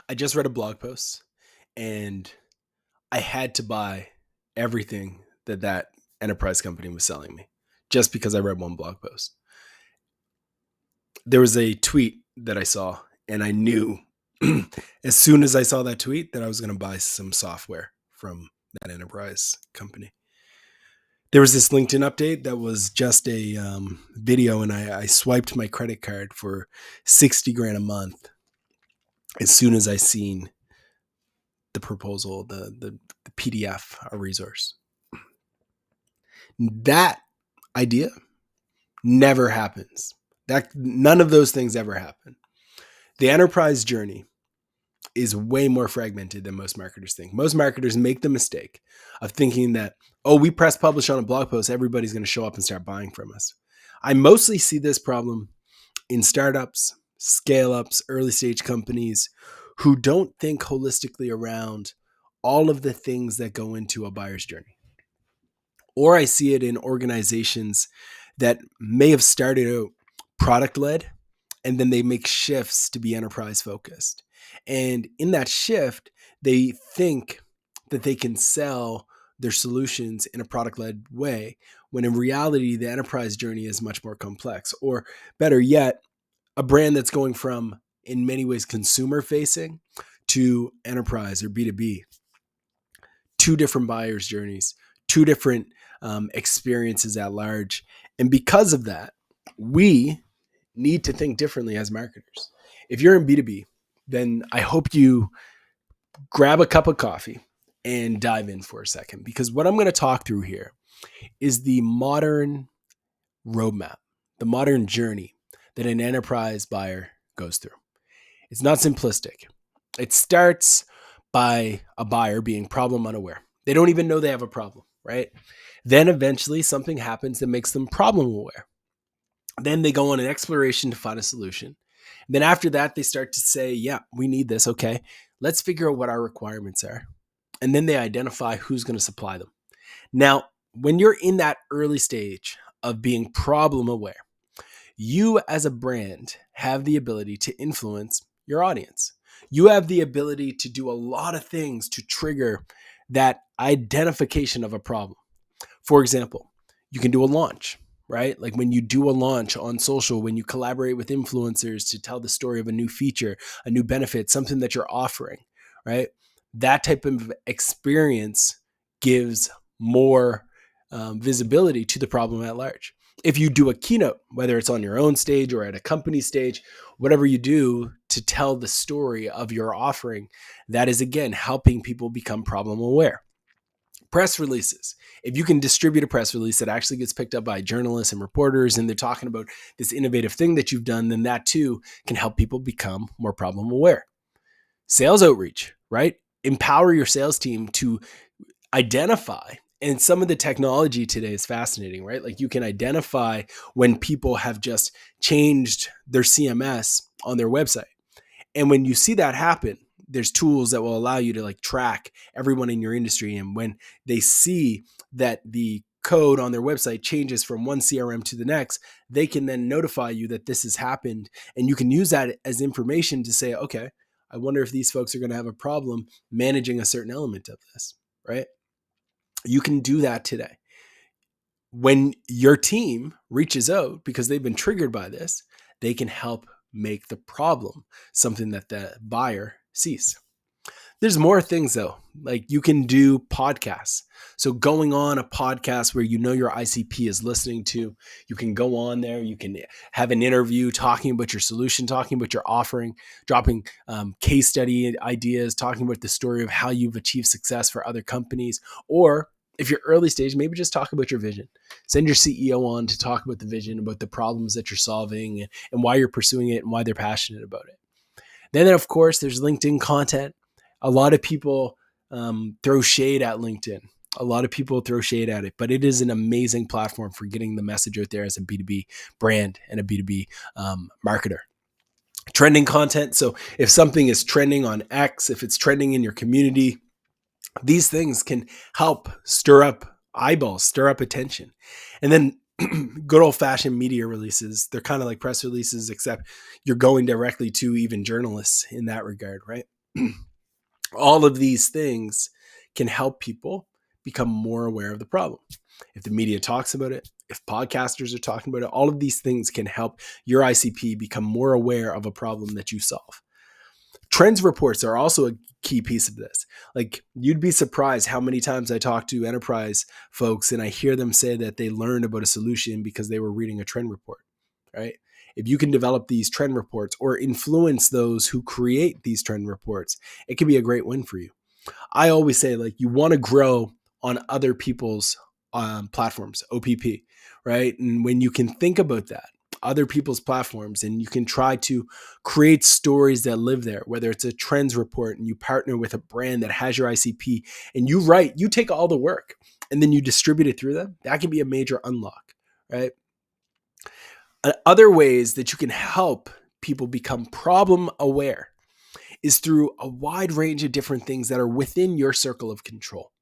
I just read a blog post and I had to buy everything that enterprise company was selling me just because I read one blog post. There was a tweet that I saw, and I knew as soon as I saw that tweet that I was going to buy some software from that enterprise company. There was this LinkedIn update that was just a video, and I swiped my credit card for 60 grand a month as soon as I seen the proposal, the PDF, a resource. That idea never happens. None of those things ever happen. The enterprise journey is way more fragmented than most marketers think. Most marketers make the mistake of thinking that, oh, we press publish on a blog post, everybody's going to show up and start buying from us. I mostly see this problem in startups, scale-ups, early stage companies who don't think holistically around all of the things that go into a buyer's journey. Or I see it in organizations that may have started out product-led and then they make shifts to be enterprise focused. And in that shift, they think that they can sell their solutions in a product-led way, when in reality, the enterprise journey is much more complex. Or better yet, a brand that's going from, in many ways, consumer facing to enterprise or B2B. Two different buyer's journeys, two different experiences at large. And because of that, we need to think differently as marketers. If you're in B2B, then I hope you grab a cup of coffee and dive in for a second, because what I'm going to talk through here is the modern roadmap, the modern journey that an enterprise buyer goes through. It's not simplistic. It starts by a buyer being problem unaware. They don't even know they have a problem, right? Then eventually something happens that makes them problem aware. Then they go on an exploration to find a solution. Then after that, they start to say, yeah, we need this. Okay, let's figure out what our requirements are. And then they identify who's going to supply them. Now, when you're in that early stage of being problem aware, you as a brand have the ability to influence your audience. You have the ability to do a lot of things to trigger that identification of a problem. For example, you can do a launch, right? Like when you do a launch on social, when you collaborate with influencers to tell the story of a new feature, a new benefit, something that you're offering, right? That type of experience gives more visibility to the problem at large. If you do a keynote, whether it's on your own stage or at a company stage, whatever you do to tell the story of your offering, that is again helping people become problem aware. Press releases. If you can distribute a press release that actually gets picked up by journalists and reporters and they're talking about this innovative thing that you've done, then that too can help people become more problem aware. Sales outreach, right? Empower your sales team to identify. And some of the technology today is fascinating, right? Like you can identify when people have just changed their CMS on their website. And when you see that happen, there's tools that will allow you to like track everyone in your industry. And when they see that the code on their website changes from one CRM to the next, they can then notify you that this has happened. And you can use that as information to say, okay, I wonder if these folks are going to have a problem managing a certain element of this, right? You can do that today. When your team reaches out because they've been triggered by this, they can help make the problem something that the buyer sees. There's more things though, like you can do podcasts. So going on a podcast where you know your ICP is listening to, you can go on there, you can have an interview talking about your solution, talking about your offering, dropping case study ideas, talking about the story of how you've achieved success for other companies. Or if you're early stage, maybe just talk about your vision. Send your CEO on to talk about the vision, about the problems that you're solving and why you're pursuing it and why they're passionate about it. Then, of course, there's LinkedIn content. A lot of people throw shade at LinkedIn. A lot of people throw shade at it, but it is an amazing platform for getting the message out there as a B2B brand and a B2B marketer. Trending content. So if something is trending on X, if it's trending in your community, these things can help stir up eyeballs, stir up attention. And then good old fashioned media releases. They're kind of like press releases, except you're going directly to even journalists in that regard, right? All of these things can help people become more aware of the problem. If the media talks about it, if podcasters are talking about it, all of these things can help your ICP become more aware of a problem that you solve. Trends reports are also a key piece of this. Like, you'd be surprised how many times I talk to enterprise folks and I hear them say that they learned about a solution because they were reading a trend report, right? If you can develop these trend reports or influence those who create these trend reports, it can be a great win for you. I always say, like, you want to grow on other people's platforms, OPP, right? And when you can think about that, other people's platforms, and you can try to create stories that live there, whether it's a trends report and you partner with a brand that has your ICP and you take all the work and then you distribute it through them, that can be a major unlock, right? Other ways that you can help people become problem aware is through a wide range of different things that are within your circle of control.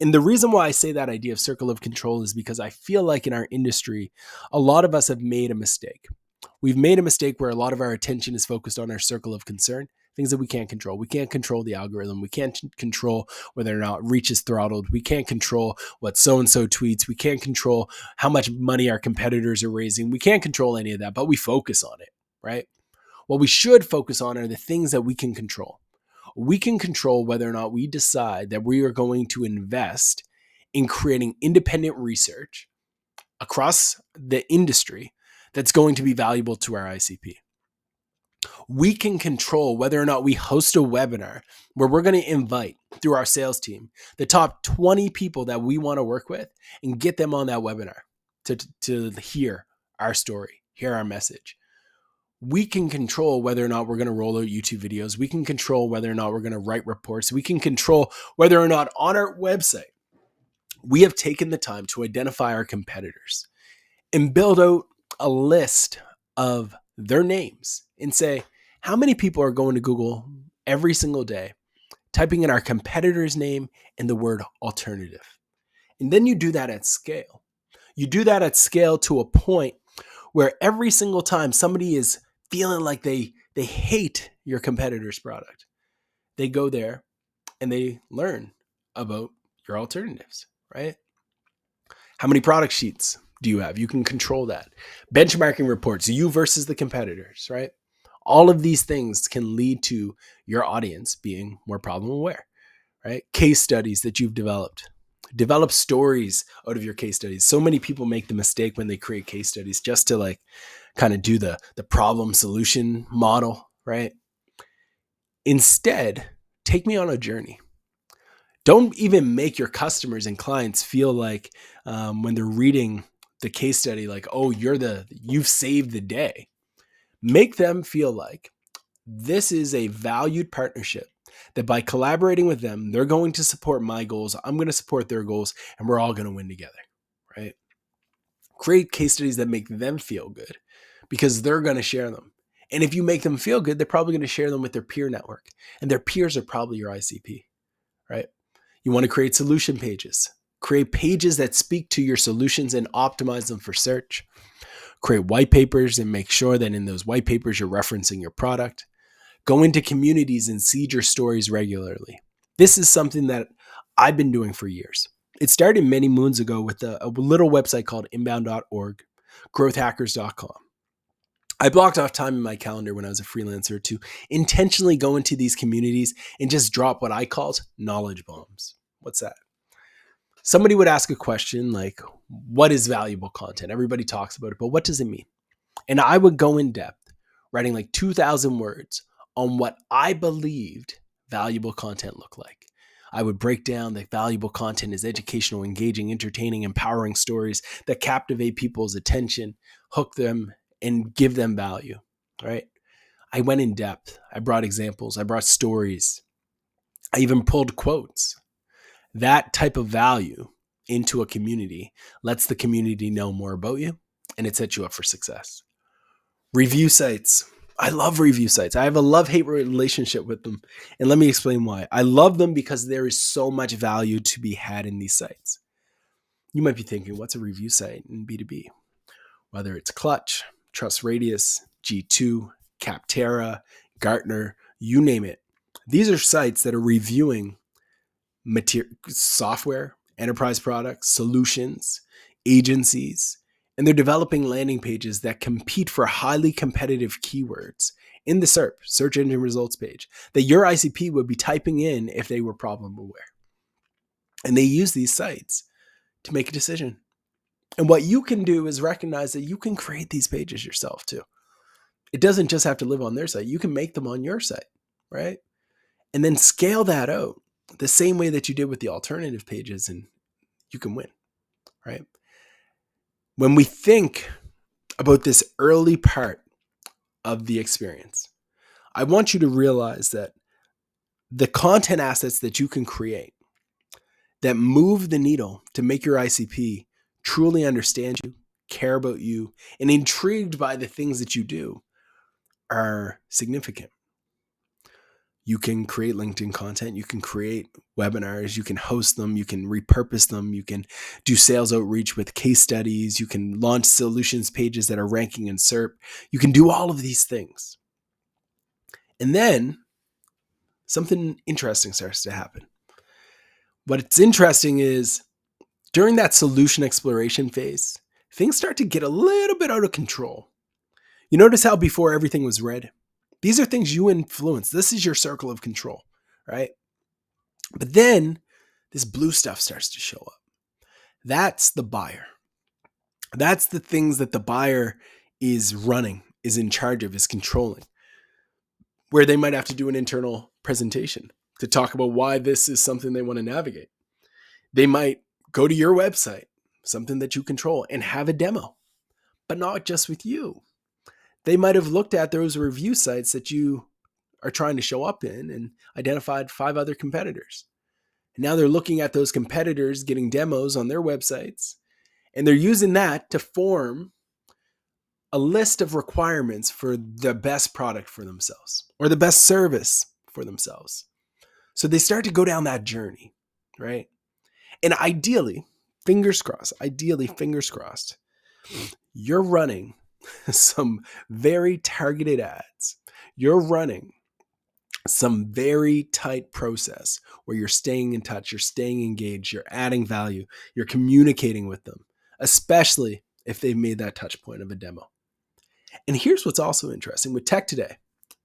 And the reason why I say that idea of circle of control is because I feel like in our industry, a lot of us have made a mistake. We've made a mistake where a lot of our attention is focused on our circle of concern, things that we can't control. We can't control the algorithm. We can't control whether or not reach is throttled. We can't control what so-and-so tweets. We can't control how much money our competitors are raising. We can't control any of that, but we focus on it, right? What we should focus on are the things that we can control. We can control whether or not we decide that we are going to invest in creating independent research across the industry that's going to be valuable to our ICP. We can control whether or not we host a webinar where we're going to invite, through our sales team, the top 20 people that we want to work with and get them on that webinar to hear our story, hear our message. We can control whether or not we're going to roll out YouTube videos. We can control whether or not we're going to write reports. We can control whether or not on our website we have taken the time to identify our competitors and build out a list of their names and say, how many people are going to Google every single day, typing in our competitor's name and the word alternative? And then you do that at scale. You do that at scale to a point where every single time somebody is feeling like they hate your competitor's product, they go there and they learn about your alternatives, right? How many product sheets do you have? You can control that. Benchmarking reports, you versus the competitors, right? All of these things can lead to your audience being more problem aware, right? Case studies that you've developed. Develop stories out of your case studies. So many people make the mistake when they create case studies just to like kind of do the problem solution model, right? Instead, take me on a journey. Don't even make your customers and clients feel like when they're reading the case study, like, oh, you've saved the day. Make them feel like this is a valued partnership, that by collaborating with them, they're going to support my goals, I'm going to support their goals, and we're all going to win together, right? Create case studies that make them feel good because they're going to share them. And if you make them feel good, they're probably going to share them with their peer network. And their peers are probably your ICP, right? You want to create solution pages. Create pages that speak to your solutions and optimize them for search. Create white papers and make sure that in those white papers you're referencing your product. Go into communities and seed your stories regularly. This is something that I've been doing for years. It started many moons ago with a little website called inbound.org, growthhackers.com. I blocked off time in my calendar when I was a freelancer to intentionally go into these communities and just drop what I called knowledge bombs. What's that? Somebody would ask a question like, what is valuable content? Everybody talks about it, but what does it mean? And I would go in depth, writing like 2,000 words on what I believed valuable content looked like. I would break down that valuable content is educational, engaging, entertaining, empowering stories that captivate people's attention, hook them, and give them value, right? I went in depth. I brought examples. I brought stories. I even pulled quotes. That type of value into a community lets the community know more about you, and it sets you up for success. Review sites. I love review sites. I have a love-hate relationship with them. And let me explain why. I love them because there is so much value to be had in these sites. You might be thinking, what's a review site in B2B? Whether it's Clutch, Trust Radius, G2, Capterra, Gartner, you name it. These are sites that are reviewing software, enterprise products, solutions, agencies, and they're developing landing pages that compete for highly competitive keywords in the SERP, search engine results page, that your ICP would be typing in if they were problem aware. And they use these sites to make a decision. And what you can do is recognize that you can create these pages yourself too. It doesn't just have to live on their site. You can make them on your site, right? And then scale that out the same way that you did with the alternative pages, and you can win, right? When we think about this early part of the experience, I want you to realize that the content assets that you can create that move the needle to make your ICP truly understand you, care about you, and intrigued by the things that you do are significant. You can create LinkedIn content, you can create webinars, you can host them, you can repurpose them, you can do sales outreach with case studies, you can launch solutions pages that are ranking in SERP. You can do all of these things. And then something interesting starts to happen. What's interesting is during that solution exploration phase, things start to get a little bit out of control. You notice how before everything was red? These are things you influence. This is your circle of control, right? But then this blue stuff starts to show up. That's the buyer. That's the things that the buyer is running, is in charge of, is controlling, where they might have to do an internal presentation to talk about why this is something they want to navigate. They might go to your website, something that you control, and have a demo, but not just with you. They might have looked at those review sites that you are trying to show up in and identified 5 other competitors. And now they're looking at those competitors getting demos on their websites, and they're using that to form a list of requirements for the best product for themselves or the best service for themselves. So they start to go down that journey, right? And ideally, fingers crossed, you're running some very targeted ads. You're running some very tight process where you're staying in touch, you're staying engaged, you're adding value, you're communicating with them, especially if they've made that touch point of a demo. And here's what's also interesting with tech today.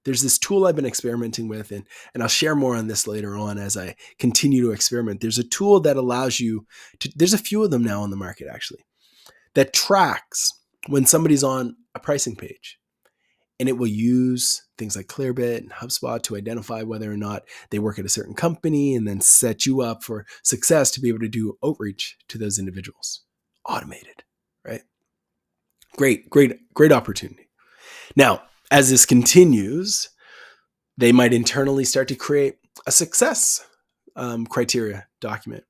There's this tool I've been experimenting with, and I'll share more on this later on as I continue to experiment. There's a tool that allows you to, there's a few of them now on the market actually, that tracks when somebody's on a pricing page. And it will use things like Clearbit and HubSpot to identify whether or not they work at a certain company and then set you up for success to be able to do outreach to those individuals. Automated, right? Great opportunity. Now, as this continues, they might internally start to create a success criteria document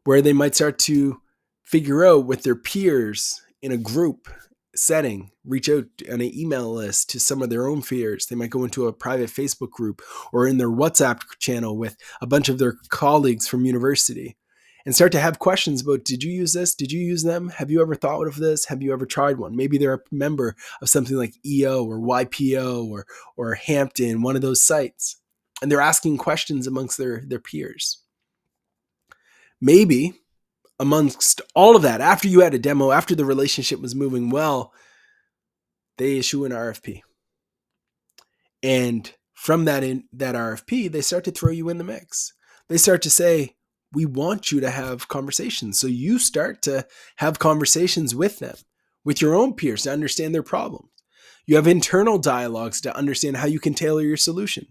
where they might start to figure out with their peers in a group setting, reach out on an email list to some of their own peers. They might go into a private Facebook group or in their WhatsApp channel with a bunch of their colleagues from university and start to have questions about, did you use this? Did you use them? Have you ever thought of this? Have you ever tried one? Maybe they're a member of something like EO or YPO or Hampton, one of those sites. And they're asking questions amongst their peers. Maybe amongst all of that, after you had a demo, after the relationship was moving well, they issue an RFP. And from that RFP, they start to throw you in the mix. They start to say, we want you to have conversations. So you start to have conversations with them, with your own peers to understand their problems. You have internal dialogues to understand how you can tailor your solution.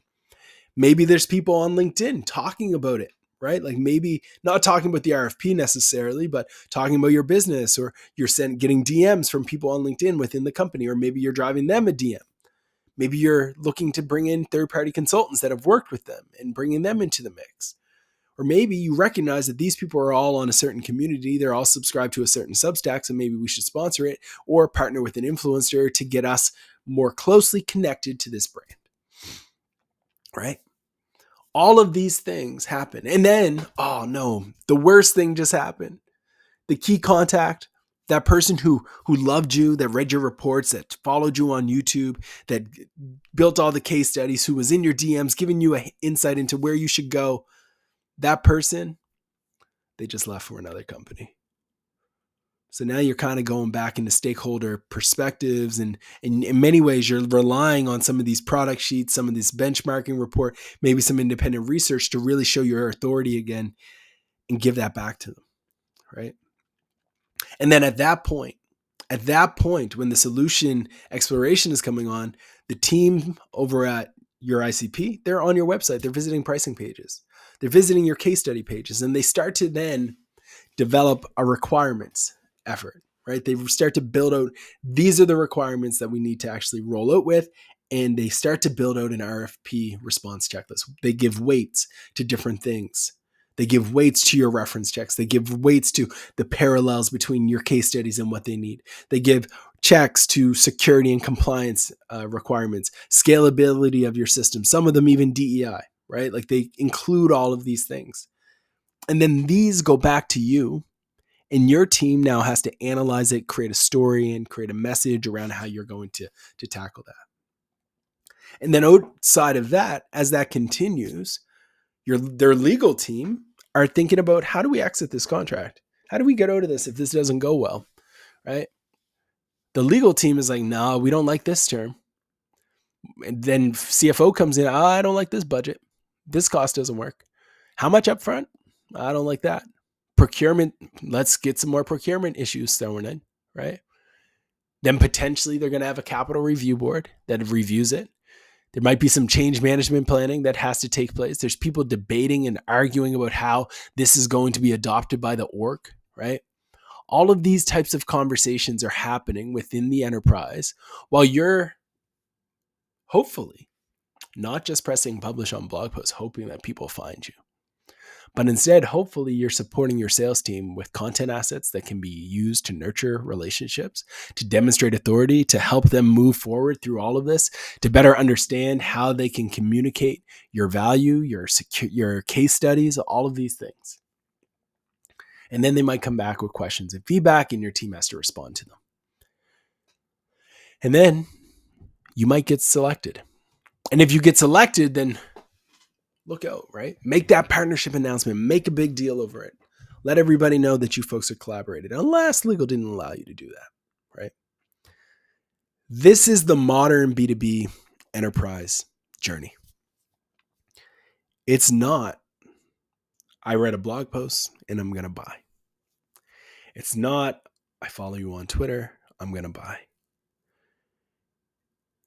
Maybe there's people on LinkedIn talking about it, right? Like maybe not talking about the RFP necessarily, but talking about your business, or you're getting DMs from people on LinkedIn within the company, or maybe you're driving them a DM. Maybe you're looking to bring in third-party consultants that have worked with them and bringing them into the mix. Or maybe you recognize that these people are all on a certain community. They're all subscribed to a certain Substack, so maybe we should sponsor it or partner with an influencer to get us more closely connected to this brand, right? All of these things happen. And then, oh no, the worst thing just happened. The key contact That person who loved you, that read your reports, that followed you on YouTube, that built all the case studies, who was in your DMs, giving you an insight into where you should go, that person, they just left for another company. So now you're kind of going back into stakeholder perspectives, and in many ways you're relying on some of these product sheets, some of this benchmarking report, maybe some independent research to really show your authority again and give that back to them, right? And then at that point, when the solution exploration is coming on, the team over at your ICP, they're on your website, they're visiting pricing pages, they're visiting your case study pages, and they start to then develop a requirements effort, right? They start to build out, these are the requirements that we need to actually roll out with. And they start to build out an RFP response checklist. They give weights to different things. They give weights to your reference checks. They give weights to the parallels between your case studies and what they need. They give checks to security and compliance requirements, scalability of your system, some of them even DEI, right? Like they include all of these things. And then these go back to you. And your team now has to analyze it, create a story, and create a message around how you're going to tackle that. And then outside of that, as that continues, their legal team are thinking about, how do we exit this contract? How do we get out of this if this doesn't go well, right? The legal team is like, no, we don't like this term. And then CFO comes in, I don't like this budget. This cost doesn't work. How much upfront? I don't like that. Procurement, let's get some more procurement issues thrown in, right? Then potentially they're going to have a capital review board that reviews it. There might be some change management planning that has to take place. There's people debating and arguing about how this is going to be adopted by the org, right? All of these types of conversations are happening within the enterprise while you're hopefully not just pressing publish on blog posts, hoping that people find you. But instead, hopefully, you're supporting your sales team with content assets that can be used to nurture relationships, to demonstrate authority, to help them move forward through all of this, to better understand how they can communicate your value, your case studies, all of these things. And then they might come back with questions and feedback, and your team has to respond to them. And then you might get selected. And if you get selected, then look out, right? Make that partnership announcement. Make a big deal over it. Let everybody know that you folks are collaborated, unless legal didn't allow you to do that, right? This is the modern B2B enterprise journey. It's not, I read a blog post and I'm going to buy. It's not, I follow you on Twitter, I'm going to buy.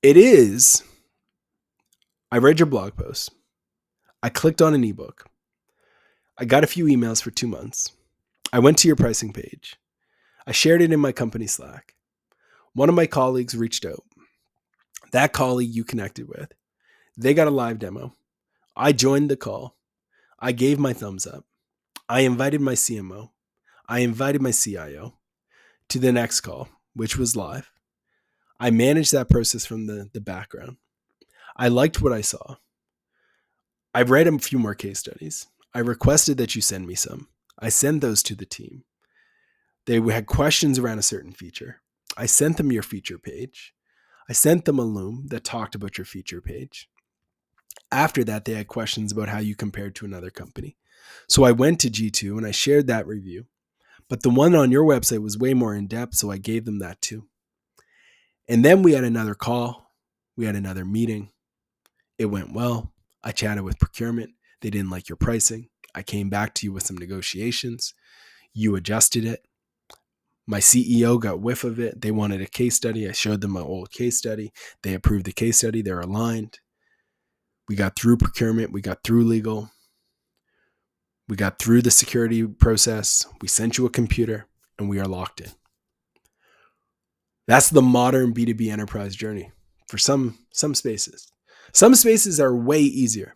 It is, I read your blog post. I clicked on an ebook. I got a few emails for 2 months. I went to your pricing page. I shared it in my company Slack. One of my colleagues reached out. That colleague you connected with, they got a live demo. I joined the call. I gave my thumbs up. I invited my CMO. I invited my CIO to the next call, which was live. I managed that process from the background. I liked what I saw. I read a few more case studies. I requested that you send me some. I sent those to the team. They had questions around a certain feature. I sent them your feature page. I sent them a Loom that talked about your feature page. After that, they had questions about how you compared to another company. So I went to G2 and I shared that review. But the one on your website was way more in depth, so I gave them that too. And then we had another call. We had another meeting. It went well. I chatted with procurement. They didn't like your pricing. I came back to you with some negotiations. You adjusted it. My CEO got whiff of it. They wanted a case study. I showed them my old case study. They approved the case study. They're aligned. We got through procurement. We got through legal. We got through the security process. We sent you a computer and we are locked in. That's the modern B2B enterprise journey for some spaces. Some spaces are way easier.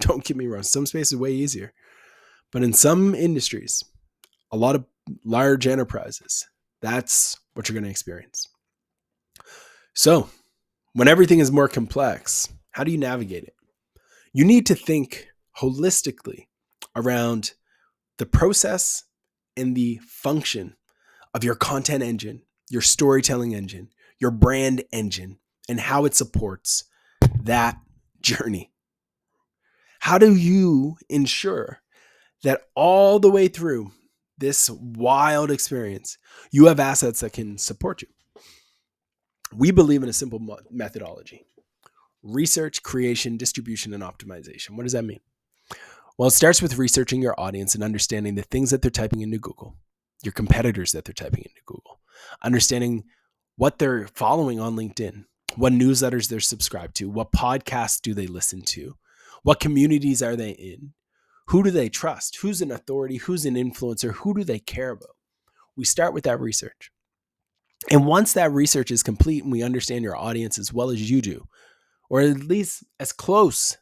Don't get me wrong. Some spaces are way easier. But in some industries, a lot of large enterprises, that's what you're going to experience. So when everything is more complex, how do you navigate it? You need to think holistically around the process and the function of your content engine, your storytelling engine, your brand engine, and how it supports that journey. How do you ensure that all the way through this wild experience, you have assets that can support you? We believe in a simple methodology: research, creation, distribution, and optimization. What does that mean? Well, it starts with researching your audience and understanding the things that they're typing into Google, your competitors that they're typing into Google, understanding what they're following on LinkedIn, what newsletters they're subscribed to, what podcasts do they listen to, what communities are they in, who do they trust, who's an authority, who's an influencer, who do they care about. We start with that research. And once that research is complete and we understand your audience as well as you do, or at least as close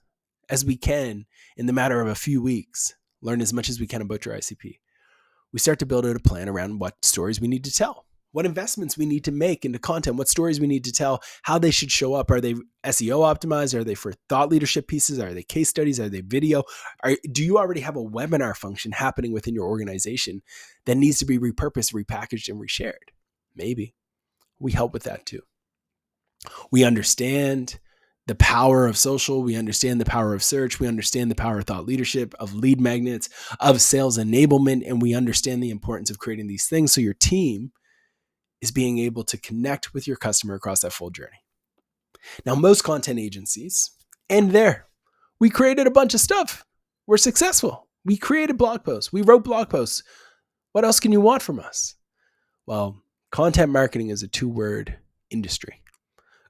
as we can in the matter of a few weeks, learn as much as we can about your ICP, we start to build out a plan around what stories we need to tell, what investments we need to make into content, what stories we need to tell, how they should show up. Are they SEO optimized? Are they for thought leadership pieces? Are they case studies? Are they video? Do you already have a webinar function happening within your organization that needs to be repurposed, repackaged, and reshared? Maybe. We help with that too. We understand the power of social. We understand the power of search. We understand the power of thought leadership, of lead magnets, of sales enablement. And we understand the importance of creating these things so your team is being able to connect with your customer across that full journey. Now, most content agencies end there. We created a bunch of stuff. We're successful. We created blog posts. We wrote blog posts. What else can you want from us? Well, content marketing is a two-word industry.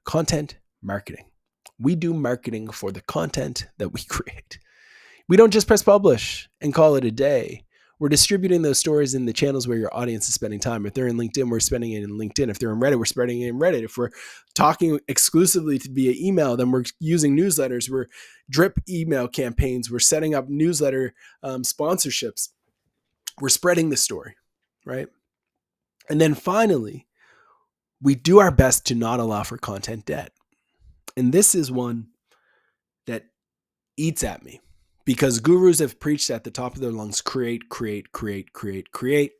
Content marketing. We do marketing for the content that we create. We don't just press publish and call it a day. We're distributing those stories in the channels where your audience is spending time. If they're in LinkedIn, we're spending it in LinkedIn. If they're in Reddit, we're spreading it in Reddit. If we're talking exclusively via email, then we're using newsletters. We're drip email campaigns. We're setting up newsletter sponsorships. We're spreading the story, right? And then finally, we do our best to not allow for content debt. And this is one that eats at me because gurus have preached at the top of their lungs, create, create, create, create, create.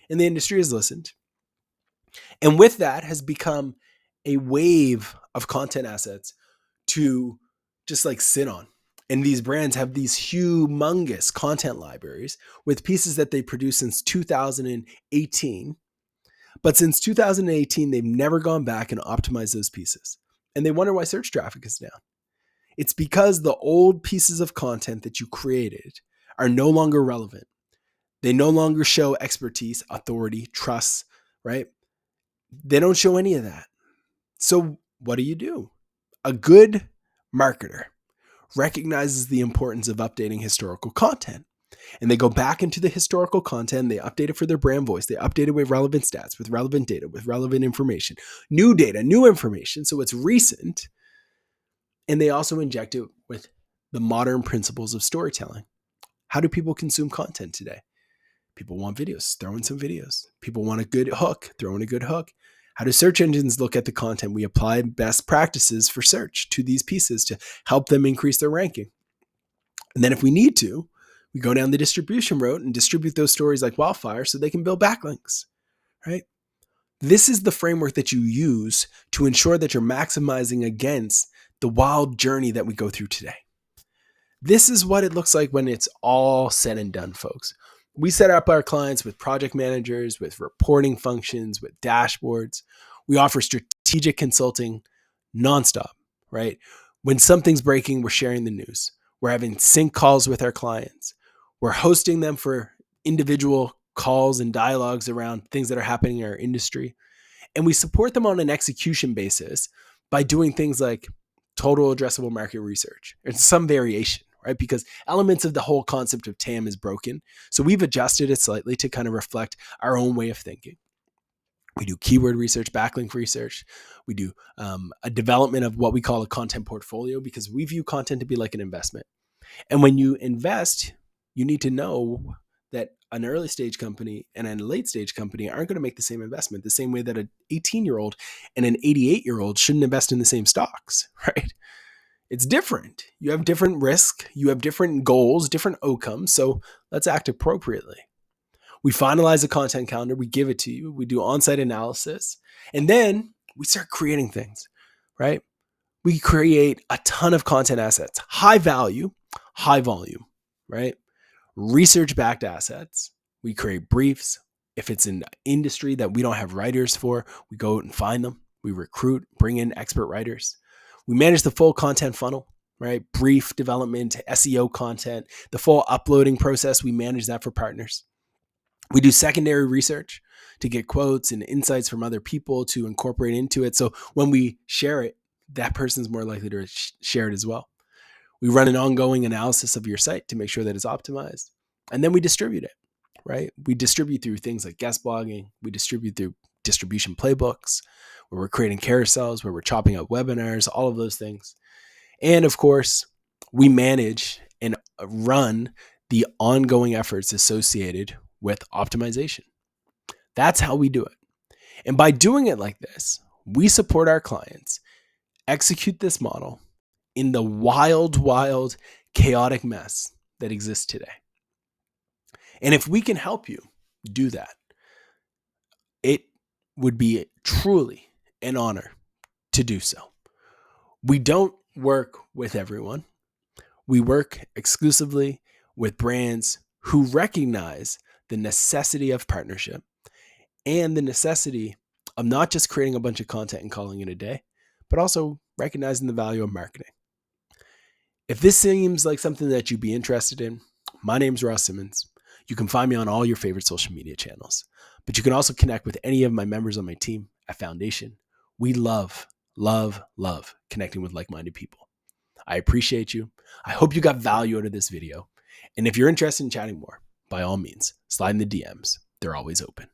And the industry has listened. And with that has become a wave of content assets to just like sit on. And these brands have these humongous content libraries with pieces that they produced since 2018. But since 2018, they've never gone back and optimized those pieces. And they wonder why search traffic is down. It's because the old pieces of content that you created are no longer relevant. They no longer show expertise, authority, trust, right? They don't show any of that. So what do? A good marketer recognizes the importance of updating historical content. And they go back into the historical content, they update it for their brand voice, they update it with relevant stats, with relevant data, with relevant information, new data, new information, so it's recent. And they also inject it with the modern principles of storytelling. How do people consume content today? People want videos, throw in some videos. People want a good hook, throw in a good hook. How do search engines look at the content? We apply best practices for search to these pieces to help them increase their ranking. And then if we need to, we go down the distribution route and distribute those stories like wildfire so they can build backlinks, right? This is the framework that you use to ensure that you're maximizing against the wild journey that we go through today. This is what it looks like when it's all said and done, folks. We set up our clients with project managers, with reporting functions, with dashboards. We offer strategic consulting nonstop, right? When something's breaking, we're sharing the news. We're having sync calls with our clients. We're hosting them for individual calls and dialogues around things that are happening in our industry. And we support them on an execution basis by doing things like total addressable market research or some variation, right? Because elements of the whole concept of TAM is broken. So we've adjusted it slightly to kind of reflect our own way of thinking. We do keyword research, backlink research. We do a development of what we call a content portfolio because we view content to be like an investment. And when you invest, you need to know that an early stage company and a late stage company aren't going to make the same investment the same way that an 18-year-old and an 88-year-old shouldn't invest in the same stocks, right? It's different. You have different risk. You have different goals, different outcomes. So let's act appropriately. We finalize a content calendar, we give it to you, we do on-site analysis, and then we start creating things, right? We create a ton of content assets, high value, high volume, right? Research-backed assets. We create briefs. If it's an industry that we don't have writers for, we go out and find them. We recruit, bring in expert writers. We manage the full content funnel, right? Brief development, SEO content, the full uploading process. We manage that for partners. We do secondary research to get quotes and insights from other people to incorporate into it. So when we share it, that person's more likely to share it as well. We run an ongoing analysis of your site to make sure that it's optimized. And then we distribute it, right? We distribute through things like guest blogging. We distribute through distribution playbooks, where we're creating carousels, where we're chopping up webinars, all of those things. And of course, we manage and run the ongoing efforts associated with optimization. That's how we do it. And by doing it like this, we support our clients execute this model in the wild, wild, chaotic mess that exists today. And if we can help you do that, it would be truly an honor to do so. We don't work with everyone. We work exclusively with brands who recognize the necessity of partnership and the necessity of not just creating a bunch of content and calling it a day, but also recognizing the value of marketing. If this seems like something that you'd be interested in, my name's Ross Simmonds. You can find me on all your favorite social media channels, but you can also connect with any of my members on my team at Foundation. We love connecting with like-minded people. I appreciate you. I hope you got value out of this video. And if you're interested in chatting more, by all means, slide in the DMs. They're always open.